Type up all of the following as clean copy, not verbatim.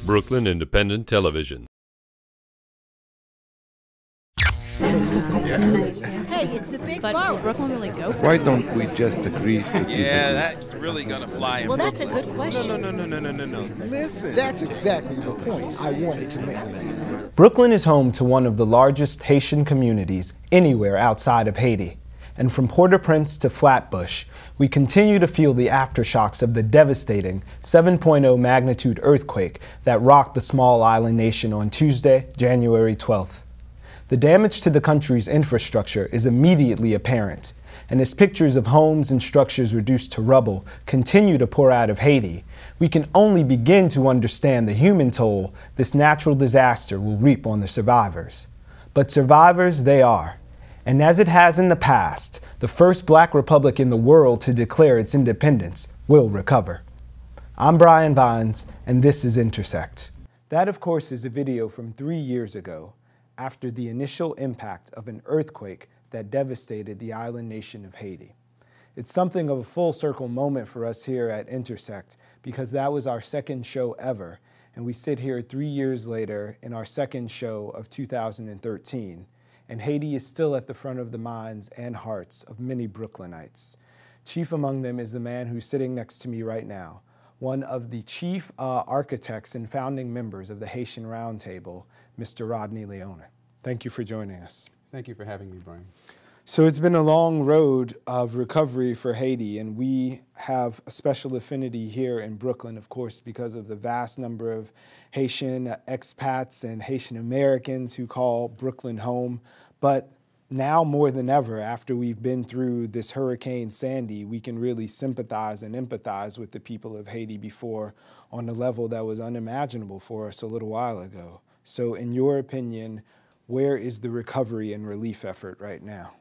Brooklyn Independent Television. Hey, it's a big But borough. will Brooklyn really go for Why it? don't we just agree to disagree? Yeah, that's really gonna fly in Well, that's a Brooklyn. good question. No. Listen. That's exactly the point I wanted to make. Brooklyn is home to one of the largest Haitian communities anywhere outside of Haiti. And from Port-au-Prince to Flatbush, we continue to feel the aftershocks of the devastating 7.0 magnitude earthquake that rocked the small island nation on Tuesday, January 12th. The damage to the country's infrastructure is immediately apparent, and as pictures of homes and structures reduced to rubble continue to pour out of Haiti, we can only begin to understand the human toll this natural disaster will reap on the survivors. But survivors they are. And as it has in the past, the first Black republic in the world to declare its independence will recover. I'm Brian Vines, and this is Intersect. That, of course, is a video from 3 years ago, after the initial impact of an earthquake that devastated the island nation of Haiti. It's something of a full circle moment for us here at Intersect because that was our second show ever, and we sit here 3 years later in our second show of 2013, and Haiti is still at the front of the minds and hearts of many Brooklynites. Chief among them is the man who's sitting next to me right now, one of the chief architects and founding members of the Haitian Roundtable, Mr. Rodney Leon. Thank you for joining us. Thank you for having me, Brian. So it's been a long road of recovery for Haiti, and we have a special affinity here in Brooklyn, of course, because of the vast number of Haitian expats and Haitian Americans who call Brooklyn home. But now more than ever, after we've been through this Hurricane Sandy, we can really sympathize and empathize with the people of Haiti before on a level that was unimaginable for us a little while ago. So in your opinion, where is the recovery and relief effort right now?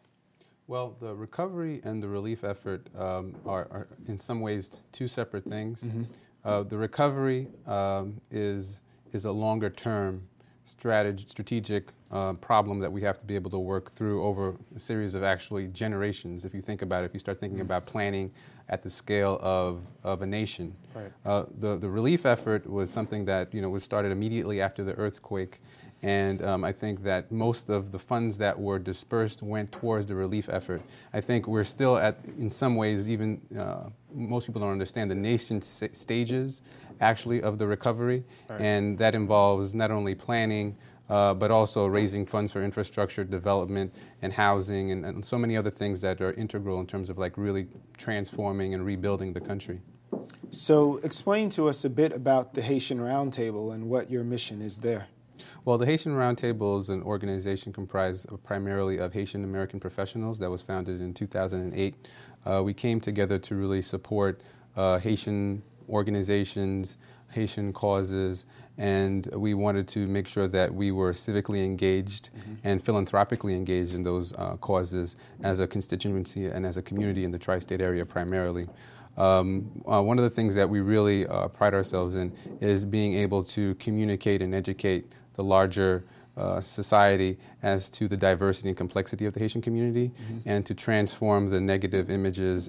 Well, the recovery and the relief effort are in some ways two separate things. Mm-hmm. The recovery is a longer-term strategic problem that we have to be able to work through over a series of actually generations. If you think about it, if you start thinking about planning at the scale of a nation. Right. The relief effort was something that was started immediately after the earthquake. And I think that most of the funds that were dispersed went towards the relief effort. I think we're still in some ways, even most people don't understand the nascent stages actually of the recovery. Right. And that involves not only planning, but also raising funds for infrastructure development and housing and so many other things that are integral in terms of like really transforming and rebuilding the country. So explain to us a bit about the Haitian Roundtable and what your mission is there. Well, the Haitian Roundtable is an organization comprised primarily of Haitian American professionals that was founded in 2008. We came together to really support Haitian organizations, Haitian causes, and we wanted to make sure that we were civically engaged and philanthropically engaged in those causes as a constituency and as a community in the tri-state area primarily. One of the things that we really pride ourselves in is being able to communicate and educate the larger society as to the diversity and complexity of the Haitian community and to transform the negative images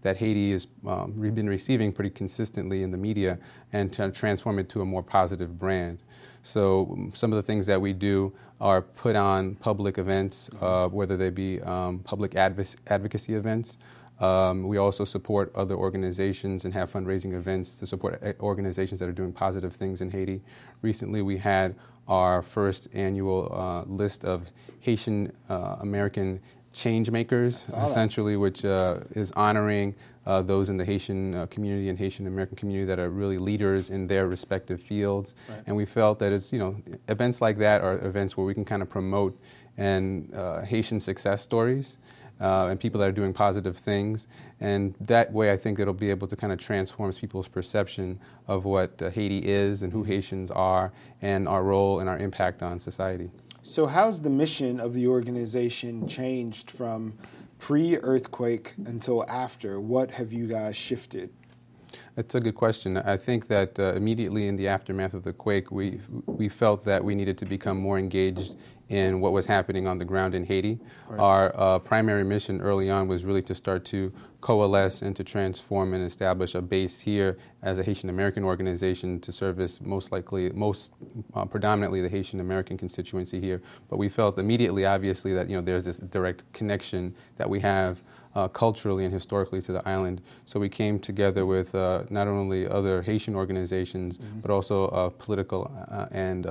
that Haiti has been receiving pretty consistently in the media and to transform it to a more positive brand. So some of the things that we do are put on public events, whether they be public advocacy events. We also support other organizations and have fundraising events to support organizations that are doing positive things in Haiti. Recently, we had our first annual list of Haitian American change makers, essentially, which is honoring those in the Haitian community and Haitian American community that are really leaders in their respective fields. Right. And we felt that it's, events like that are events where we can kind of promote Haitian success stories. And people that are doing positive things. And that way I think it'll be able to kind of transform people's perception of what Haiti is and who Haitians are and our role and our impact on society. So how's the mission of the organization changed from pre-earthquake until after? What have you guys shifted? That's a good question. I think that immediately in the aftermath of the quake, we felt that we needed to become more engaged in what was happening on the ground in Haiti. Right. Our primary mission early on was really to start to coalesce and to transform and establish a base here as a Haitian American organization to service predominantly the Haitian American constituency here. But we felt immediately, obviously, that there's this direct connection that we have culturally and historically to the island. So we came together with not only other Haitian organizations, but also political and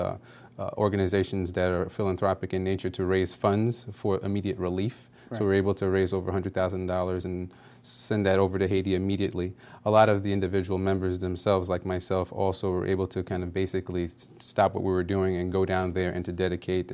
organizations that are philanthropic in nature to raise funds for immediate relief. Right. So we were able to raise over $100,000 and send that over to Haiti immediately. A lot of the individual members themselves, like myself, also were able to kind of basically stop what we were doing and go down there and to dedicate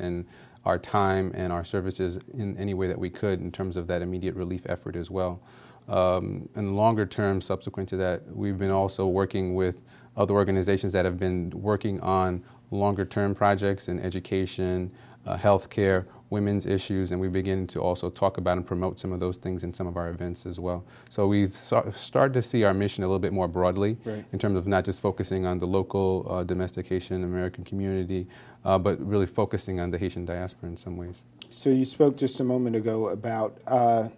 our time and our services in any way that we could in terms of that immediate relief effort as well. And longer term, subsequent to that, we've been also working with other organizations that have been working on longer term projects in education, healthcare, women's issues, and we begin to also talk about and promote some of those things in some of our events as well. So we've started to see our mission a little bit more broadly, right, in terms of not just focusing on the local domestic Haitian American community, but really focusing on the Haitian diaspora in some ways. So you spoke just a moment ago about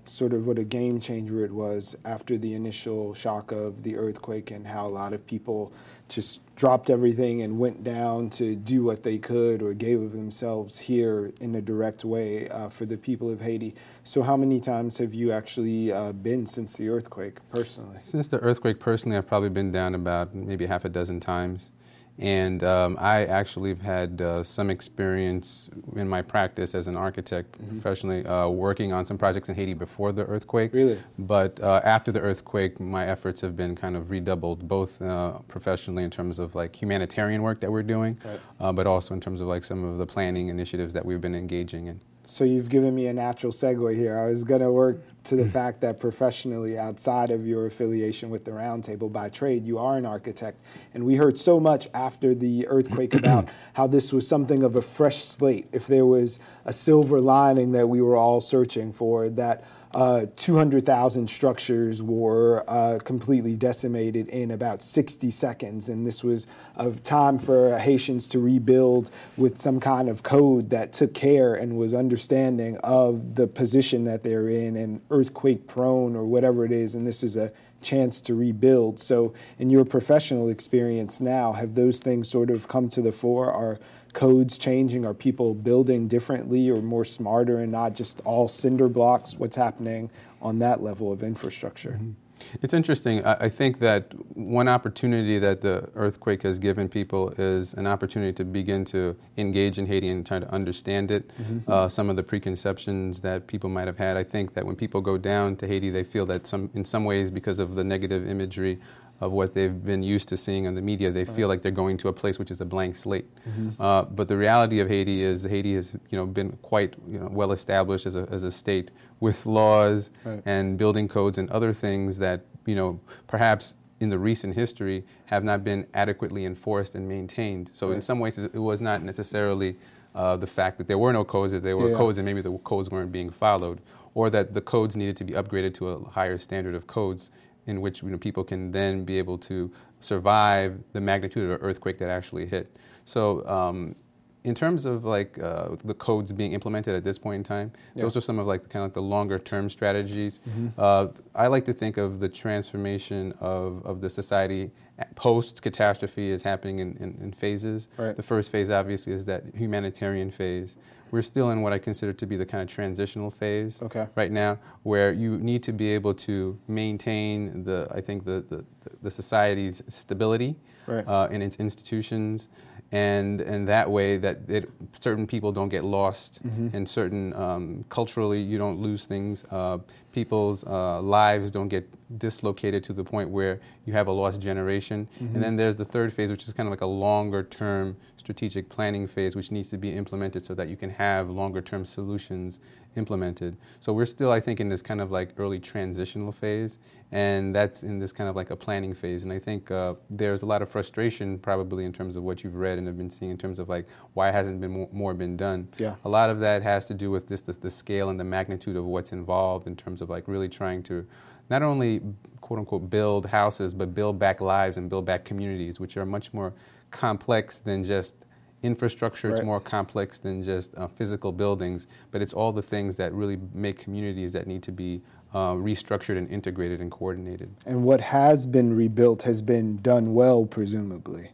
sort of what a game changer it was after the initial shock of the earthquake and how a lot of people just dropped everything and went down to do what they could or gave of themselves here in a direct way for the people of Haiti. So how many times have you actually been since the earthquake personally? Since the earthquake personally, I've probably been down about maybe half a dozen times. And I actually have had some experience in my practice as an architect professionally working on some projects in Haiti before the earthquake. Really? But after the earthquake, my efforts have been kind of redoubled, both professionally in terms of like humanitarian work that we're doing, right, but also in terms of like some of the planning initiatives that we've been engaging in. So you've given me a natural segue here. I was going to work to the fact that professionally, outside of your affiliation with the Roundtable by trade, you are an architect. And we heard so much after the earthquake about how this was something of a fresh slate. If there was a silver lining that we were all searching for, that 200,000 structures were completely decimated in about 60 seconds. And this was a time for Haitians to rebuild with some kind of code that took care and was understanding of the position that they're in and earthquake prone or whatever it is. And this is a chance to rebuild. So in your professional experience now, have those things sort of come to the fore? Are codes changing? Are people building differently or more smarter and not just all cinder blocks? What's happening on that level of infrastructure? It's interesting. I think that one opportunity that the earthquake has given people is an opportunity to begin to engage in Haiti and try to understand it. Some of the preconceptions that people might have had. I think that when people go down to Haiti, they feel that in some ways, because of the negative imagery of what they've been used to seeing on the media, they feel like they're going to a place which is a blank slate. But the reality of Haiti is Haiti has been quite well established as a state with laws and building codes and other things that perhaps in the recent history have not been adequately enforced and maintained. So in some ways it was not necessarily the fact that there were no codes, that there were codes and maybe the codes weren't being followed, or that the codes needed to be upgraded to a higher standard of codes in which people can then be able to survive the magnitude of an earthquake that actually hit. So in terms of like the codes being implemented at this point in time, those are some of like kind of the longer term strategies. I like to think of the transformation of the society post-catastrophe is happening in phases. The first phase obviously is that humanitarian phase. We're still in what I consider to be the kind of transitional phase right now, where you need to be able to maintain the society's stability in its institutions, and that way that certain people don't get lost, and certain culturally you don't lose things. People's lives don't get dislocated to the point where you have a lost generation. And then there's the third phase, which is kind of like a longer term strategic planning phase, which needs to be implemented so that you can have longer term solutions implemented. So we're still, I think, in this kind of like early transitional phase, and that's in this kind of like a planning phase. And I think there's a lot of frustration probably in terms of what you've read and have been seeing in terms of like why hasn't been more been done. A lot of that has to do with the scale and the magnitude of what's involved in terms of like really trying to not only quote unquote build houses, but build back lives and build back communities, which are much more complex than just infrastructure. It's more complex than just physical buildings, but it's all the things that really make communities that need to be restructured and integrated and coordinated. And what has been rebuilt has been done well, presumably.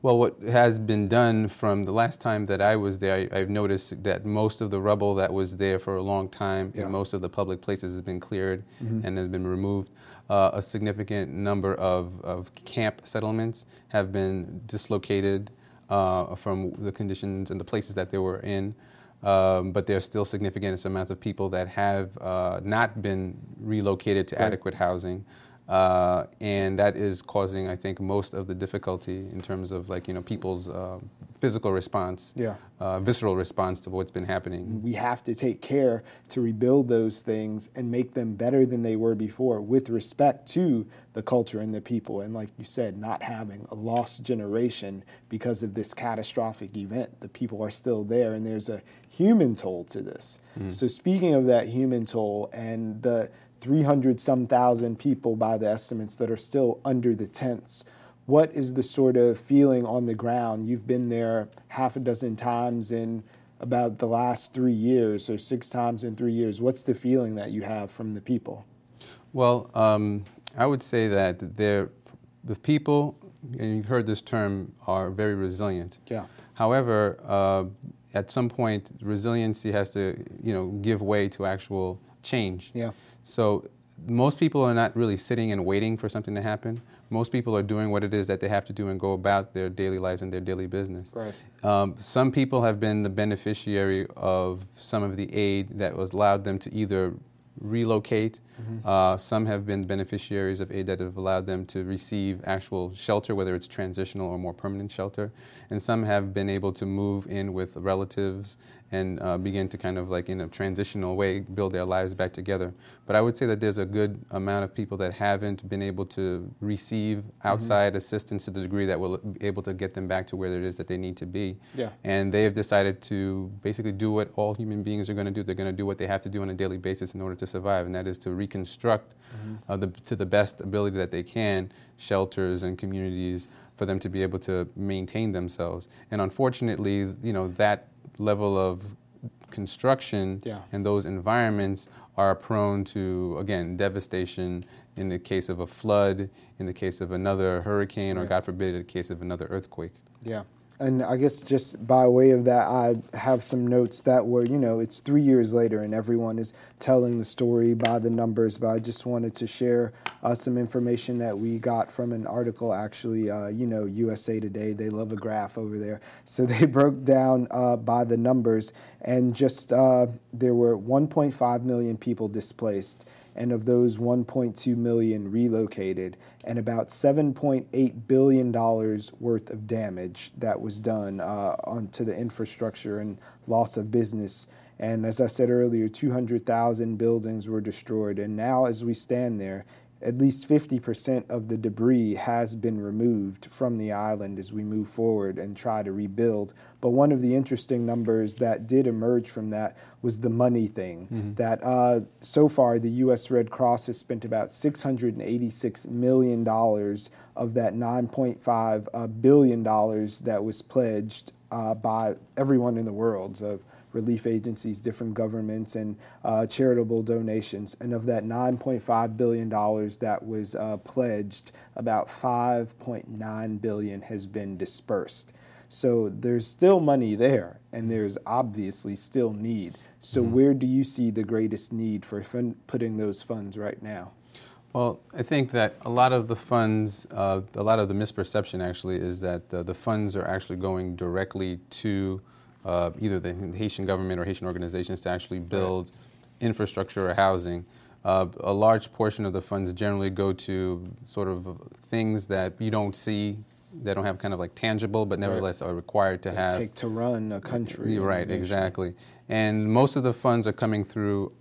Well, what has been done from the last time that I was there, I've noticed that most of the rubble that was there for a long time in most of the public places has been cleared and has been removed. A significant number of camp settlements have been dislocated from the conditions and the places that they were in. But there are still significant amounts of people that have not been relocated to adequate housing. And that is causing, I think, most of the difficulty in terms of, like, people's physical response, visceral response to what's been happening. We have to take care to rebuild those things and make them better than they were before with respect to the culture and the people. And like you said, not having a lost generation because of this catastrophic event. The people are still there, and there's a human toll to this. So speaking of that human toll and the 300-some thousand people by the estimates that are still under the tents, what is the sort of feeling on the ground? You've been there half a dozen times in about the last 3 years, or 6 times in 3 years. What's the feeling that you have from the people? Well, I would say that the people, and you've heard this term, are very resilient. Yeah. However, at some point, resiliency has to, give way to actual change. Yeah. So most people are not really sitting and waiting for something to happen. Most people are doing what it is that they have to do and go about their daily lives and their daily business. Right. Some people have been the beneficiary of some of the aid that was allowed them to either relocate. Some have been beneficiaries of aid that have allowed them to receive actual shelter, whether it's transitional or more permanent shelter. And some have been able to move in with relatives and begin to kind of, like, in a transitional way, build their lives back together. But I would say that there's a good amount of people that haven't been able to receive outside assistance to the degree that will be able to get them back to where it is that they need to be. Yeah. And they have decided to basically do what all human beings are going to do. They're going to do what they have to do on a daily basis in order to survive, and that is to reconstruct to the best ability that they can shelters and communities for them to be able to maintain themselves. And unfortunately, that level of construction and those environments are prone to, again, devastation in the case of a flood, in the case of another hurricane, or God forbid, in the case of another earthquake. Yeah. And I guess just by way of that, I have some notes that were, it's 3 years later and everyone is telling the story by the numbers, but I just wanted to share some information that we got from an article, actually, USA Today. They love a graph over there. So they broke down by the numbers, and just there were 1.5 million people displaced, and of those 1.2 million relocated, and about $7.8 billion worth of damage that was done onto the infrastructure and loss of business. And as I said earlier, 200,000 buildings were destroyed. And now as we stand there, at least 50% of the debris has been removed from the island as we move forward and try to rebuild. But one of the interesting numbers that did emerge from that was the money thing, that so far the U.S. Red Cross has spent about $686 million of that $9.5 billion that was pledged by everyone in the world, so relief agencies, different governments, and charitable donations. And of that $9.5 billion that was pledged, about $5.9 billion has been dispersed. So there's still money there, and there's obviously still need. So where do you see the greatest need for putting those funds right now? Well, I think that a lot of the funds, a lot of the misperception actually is that the funds are actually going directly to either the Haitian government or Haitian organizations to actually build infrastructure or housing. A large portion of the funds generally go to sort of things that you don't see, that don't have kind of like tangible, but nevertheless are required to have. Take to run a country. Right, exactly. And most of the funds are coming through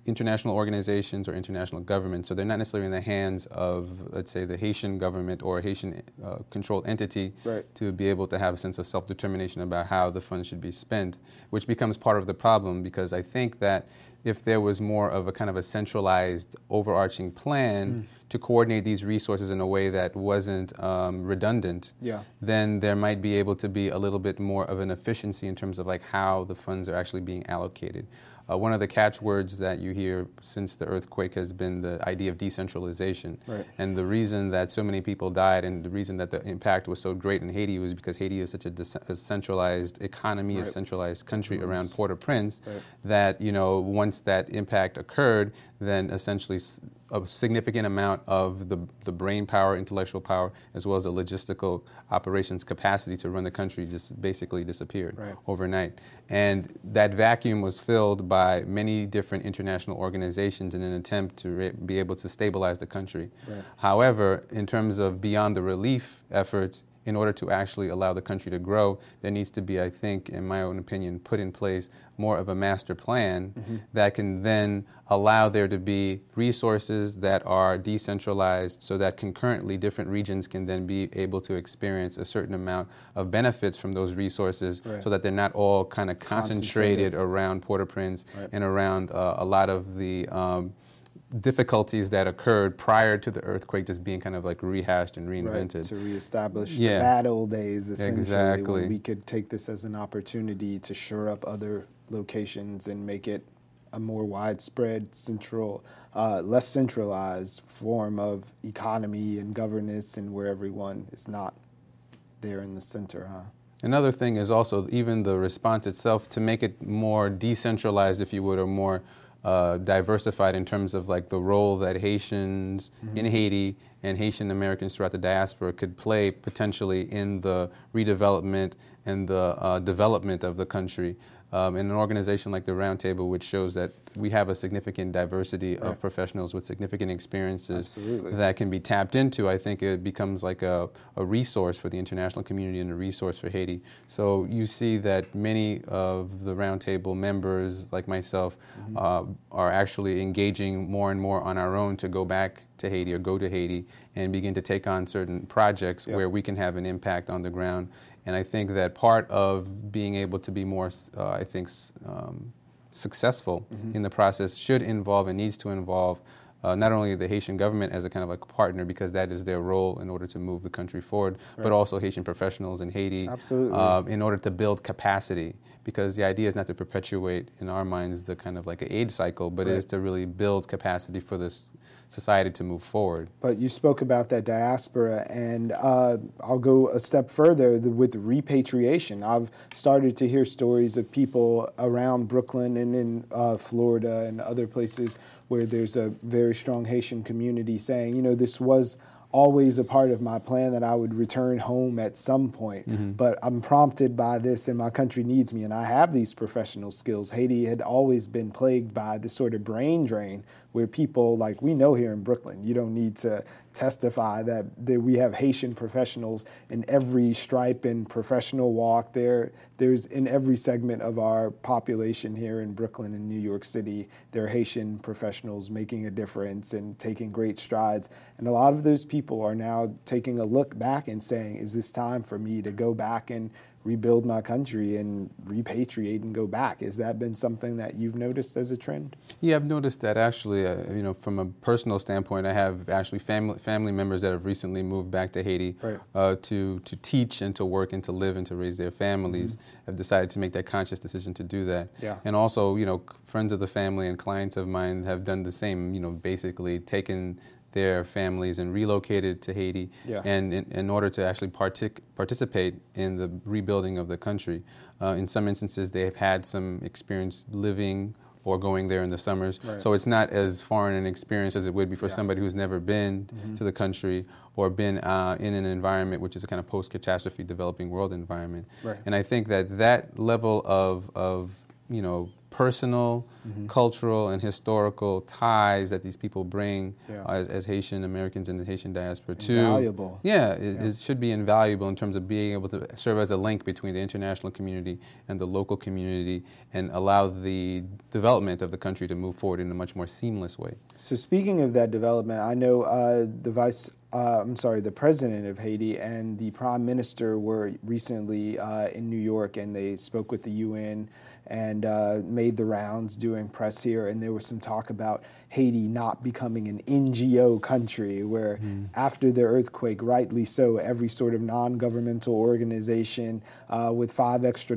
international organizations or international governments, so they're not necessarily in the hands of, let's say, the Haitian government or a Haitian controlled entity to be able to have a sense of self-determination about how the funds should be spent, which becomes part of the problem, because I think that if there was more of a kind of a centralized overarching plan to coordinate these resources in a way that wasn't redundant, then there might be able to be a little bit more of an efficiency in terms of like how the funds are actually being allocated. One of the catchwords that you hear since the earthquake has been the idea of decentralization. And the reason that so many people died and the reason that the impact was so great in Haiti was because Haiti is such a centralized economy, a centralized country around Port-au-Prince, that, you know, once that impact occurred, then essentially a significant amount of the brain power, intellectual power, as well as the logistical operations capacity to run the country just basically disappeared overnight. And that vacuum was filled by many different international organizations in an attempt to be able to stabilize the country. However, in terms of beyond the relief efforts, in order to actually allow the country to grow, there needs to be, I think, in my own opinion, put in place more of a master plan that can then allow there to be resources that are decentralized so that concurrently different regions can then be able to experience a certain amount of benefits from those resources so that they're not all kind of concentrated around Port-au-Prince and around a lot of the difficulties that occurred prior to the earthquake just being kind of like rehashed and reinvented. To reestablish the bad old days, essentially, when we could take this as an opportunity to shore up other locations and make it a more widespread, less centralized form of economy and governance, and where everyone is not there in the center, Another thing is also even the response itself, to make it more decentralized, if you would, or more diversified in terms of like the role that Haitians in Haiti and Haitian Americans throughout the diaspora could play potentially in the redevelopment and the development of the country. In an organization like the Roundtable, which shows that we have a significant diversity of professionals with significant experiences that can be tapped into, I think it becomes like a resource for the international community and a resource for Haiti. So you see that many of the Roundtable members, like myself, are actually engaging more and more on our own to go back to Haiti or go to Haiti and begin to take on certain projects where we can have an impact on the ground. And I think that part of being able to be more, successful in the process should involve and needs to involve not only the Haitian government as a kind of like partner, because that is their role in order to move the country forward, but also Haitian professionals in Haiti in order to build capacity. Because the idea is not to perpetuate, in our minds, the kind of like an aid cycle, but it is to really build capacity for this society to move forward. But you spoke about that diaspora, and I'll go a step further with repatriation. I've started to hear stories of people around Brooklyn and in Florida and other places where there's a very strong Haitian community saying, you know, this was always a part of my plan that I would return home at some point, but I'm prompted by this and my country needs me, and I have these professional skills. Haiti had always been plagued by this sort of brain drain where people, like we know here in Brooklyn, you don't need to testify that we have Haitian professionals in every stripe and professional walk. There's in every segment of our population here in Brooklyn and New York City, there are Haitian professionals making a difference and taking great strides. And a lot of those people are now taking a look back and saying, is this time for me to go back and rebuild my country and repatriate and go back? Has that been something that you've noticed as a trend? Yeah, I've noticed that actually, you know, from a personal standpoint, I have actually family members that have recently moved back to Haiti to teach and to work and to live and to raise their families, have decided to make that conscious decision to do that. And also, you know, friends of the family and clients of mine have done the same, you know, basically taken their families and relocated to Haiti, and in order to actually participate in the rebuilding of the country. In some instances, they have had some experience living or going there in the summers, so it's not as foreign an experience as it would be for somebody who's never been to the country or been in an environment which is a kind of post-catastrophe developing world environment. And I think that that level of you know, personal, cultural, and historical ties that these people bring as Haitian Americans in the Haitian diaspora to. Invaluable. Yeah, it should be invaluable in terms of being able to serve as a link between the international community and the local community and allow the development of the country to move forward in a much more seamless way. So speaking of that development, I know the president of Haiti and the prime minister were recently in New York, and they spoke with the UN and made the rounds doing press here, and there was some talk about Haiti not becoming an NGO country where after the earthquake, rightly so, every sort of non-governmental organization with $5 extra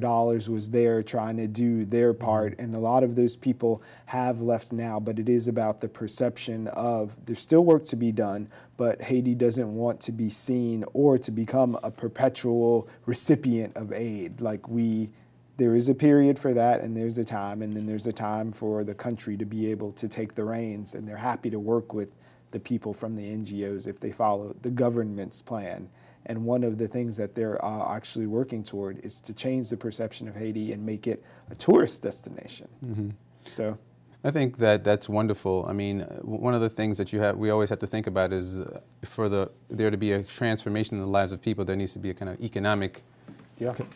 was there trying to do their part, and a lot of those people have left now, but it is about the perception of there's still work to be done, but Haiti doesn't want to be seen or to become a perpetual recipient of aid. There is a period for that, and there's a time, and then there's a time for the country to be able to take the reins, and they're happy to work with the people from the NGOs if they follow the government's plan. And one of the things that they're actually working toward is to change the perception of Haiti and make it a tourist destination. So I think that that's wonderful. I mean, one of the things that we always have to think about is for there to be a transformation in the lives of people, there needs to be a kind of economic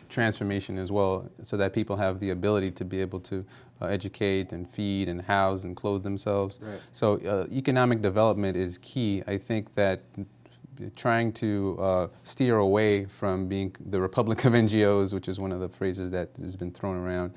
transformation as well, so that people have the ability to be able to educate and feed and house and clothe themselves. Right. So economic development is key. I think that trying to steer away from being the Republic of NGOs, which is one of the phrases that has been thrown around,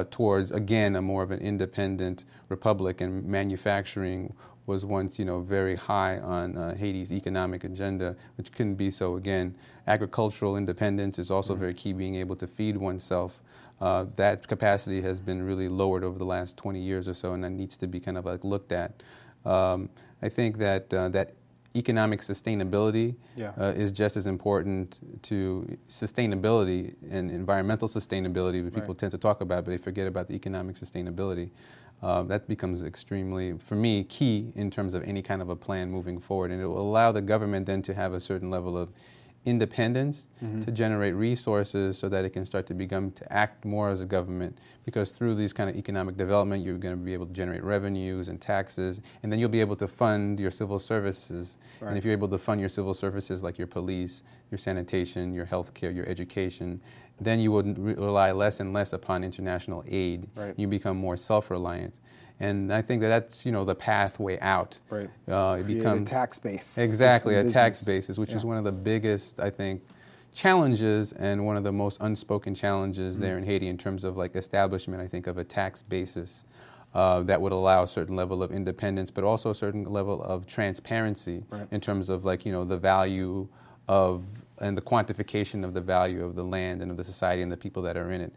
towards, again, a more of an independent republic, and manufacturing was once, very high on Haiti's economic agenda, which couldn't be so again. Agricultural independence is also very key, being able to feed oneself. That capacity has been really lowered over the last 20 years or so, and that needs to be kind of looked at. I think that that economic sustainability is just as important to sustainability and environmental sustainability, which people tend to talk about, but they forget about the economic sustainability. That becomes extremely, for me, key in terms of any kind of a plan moving forward. And it will allow the government then to have a certain level of independence to generate resources so that it can start to act more as a government, because through these kind of economic development, you're going to be able to generate revenues and taxes, and then you'll be able to fund your civil services. Right. And if you're able to fund your civil services like your police, your sanitation, your healthcare, your education, then you would rely less and less upon international aid. Right. You become more self-reliant. And I think that's, the pathway out. Right. It becomes a tax base. Exactly, a tax basis, which is one of the biggest, I think, challenges, and one of the most unspoken challenges there in Haiti in terms of establishment, I think, of a tax basis that would allow a certain level of independence, but also a certain level of transparency in terms of the value of and the quantification of the value of the land and of the society and the people that are in it.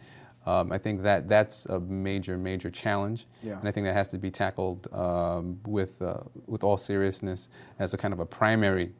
I think that's a major, major challenge, and I think that has to be tackled with all seriousness as a kind of a primary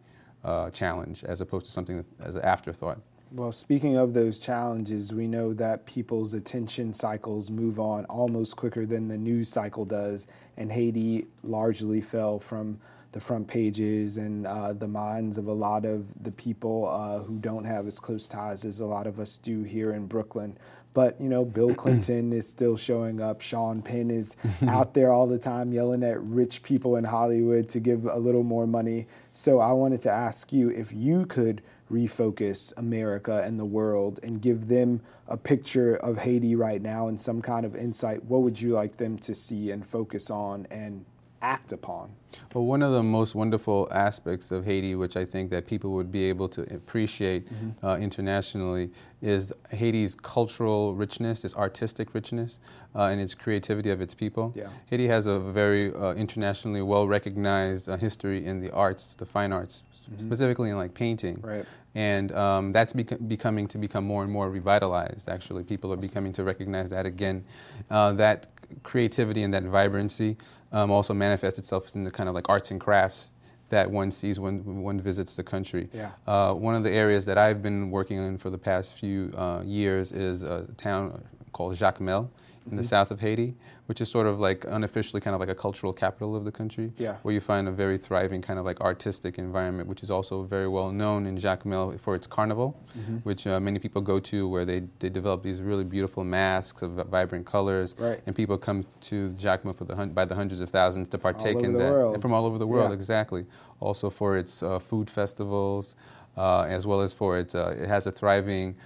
challenge, as opposed to something as an afterthought. Well, speaking of those challenges, we know that people's attention cycles move on almost quicker than the news cycle does, and Haiti largely fell from the front pages and the minds of a lot of the people who don't have as close ties as a lot of us do here in Brooklyn. But, Bill Clinton is still showing up. Sean Penn is out there all the time yelling at rich people in Hollywood to give a little more money. So I wanted to ask you, if you could refocus America and the world and give them a picture of Haiti right now and some kind of insight, what would you like them to see and focus on and act upon? Well, one of the most wonderful aspects of Haiti, which I think that people would be able to appreciate internationally, is Haiti's cultural richness, its artistic richness, and its creativity of its people. Yeah. Haiti has a very internationally well-recognized history in the arts, the fine arts, specifically in painting. Right. And that's becoming more and more revitalized, actually. People are becoming to recognize that again. That creativity and that vibrancy also manifests itself in the kind of arts and crafts that one sees when one visits the country. Yeah. One of the areas that I've been working in for the past few years is a town called Jacmel in the south of Haiti, which is sort of like unofficially kind of like a cultural capital of the country, where you find a very thriving kind of like artistic environment, which is also very well known in Jacmel for its carnival, which many people go to, where they develop these really beautiful masks of vibrant colors, and people come to Jacmel for by the hundreds of thousands to partake in that. From all over the world, exactly. Also for its food festivals, as well as for its, it has a thriving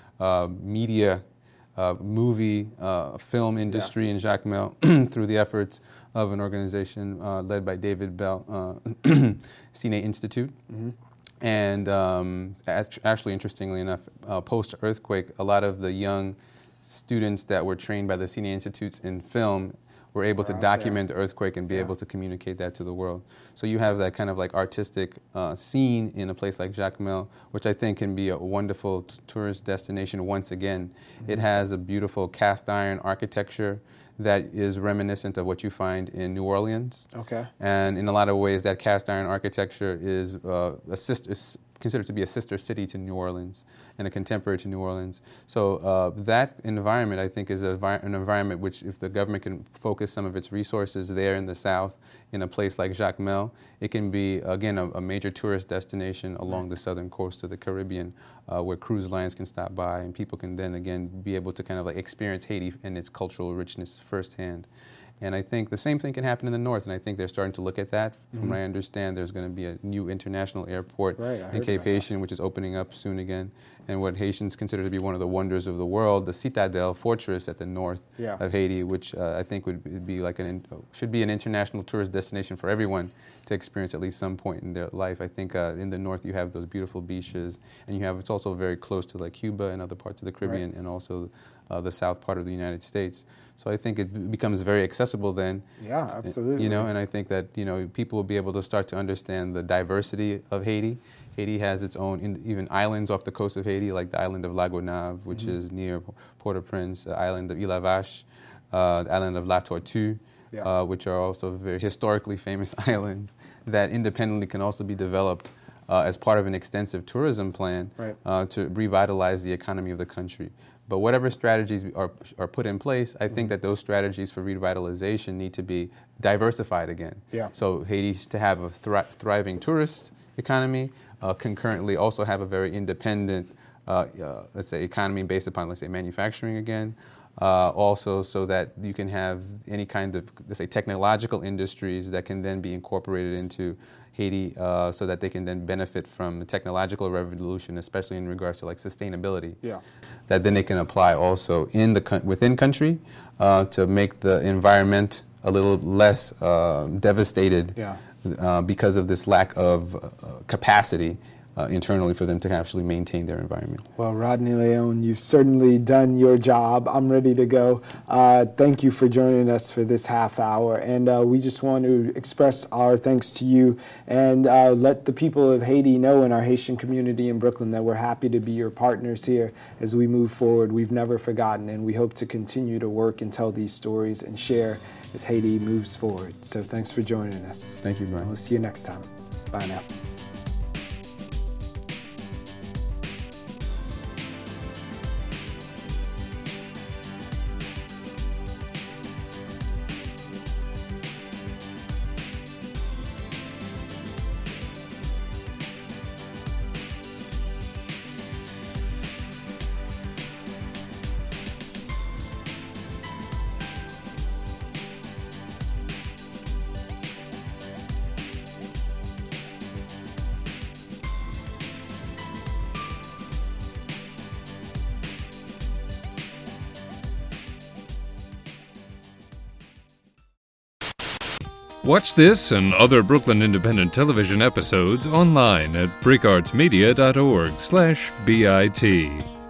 media movie, film industry in Jacmel through the efforts of an organization led by David Bell, Cine Institute. And actually, interestingly enough, post-earthquake, a lot of the young students that were trained by the Cine Institutes in film were able to document the earthquake and be able to communicate that to the world. So you have that kind of like artistic scene in a place like Jacmel, which I think can be a wonderful tourist destination once again. It has a beautiful cast iron architecture that is reminiscent of what you find in New Orleans. And in a lot of ways, that cast iron architecture is considered to be a sister city to New Orleans and a contemporary to New Orleans. So that environment, I think, is an environment which, if the government can focus some of its resources there in the South, in a place like Jacmel, it can be, again, a major tourist destination along the southern coast of the Caribbean, where cruise lines can stop by and people can then, again, be able to kind of like experience Haiti and its cultural richness firsthand. And I think the same thing can happen in the north, and I think they're starting to look at that. From what I understand, there's going to be a new international airport in Cape Haitian, which is opening up soon again. And what Haitians consider to be one of the wonders of the world, the Citadel fortress at the north of Haiti, which I think would be like should be an international tourist destination for everyone to experience at least some point in their life. I think in the north you have those beautiful beaches, and it's also very close to like Cuba and other parts of the Caribbean, and also the south part of the United States. So I think it becomes very accessible then. Yeah, absolutely. And I think that people will be able to start to understand the diversity of Haiti. Haiti has its own even islands off the coast of Haiti, like the island of La Gonave, which is near Port-au-Prince, the island of Île Vache, the island of La Tortue, which are also very historically famous islands that independently can also be developed as part of an extensive tourism plan to revitalize the economy of the country. But whatever strategies are put in place, I think that those strategies for revitalization need to be diversified again. So Haiti to have a thriving tourist economy, concurrently also have a very independent, let's say, economy based upon, let's say, manufacturing again. Also so that you can have any kind of, let's say, technological industries that can then be incorporated into Haiti, so that they can then benefit from the technological revolution, especially in regards to like sustainability. That then they can apply also within country to make the environment a little less devastated because of this lack of capacity internally for them to actually maintain their environment. Well, Rodney Leon, you've certainly done your job. I'm ready to go. Thank you for joining us for this half hour. And we just want to express our thanks to you and let the people of Haiti know, in our Haitian community in Brooklyn, that we're happy to be your partners here as we move forward. We've never forgotten, and we hope to continue to work and tell these stories and share as Haiti moves forward. So thanks for joining us. Thank you, Brian. We'll see you next time. Bye now. Watch this and other Brooklyn Independent Television episodes online at bricartsmedia.org/BIT.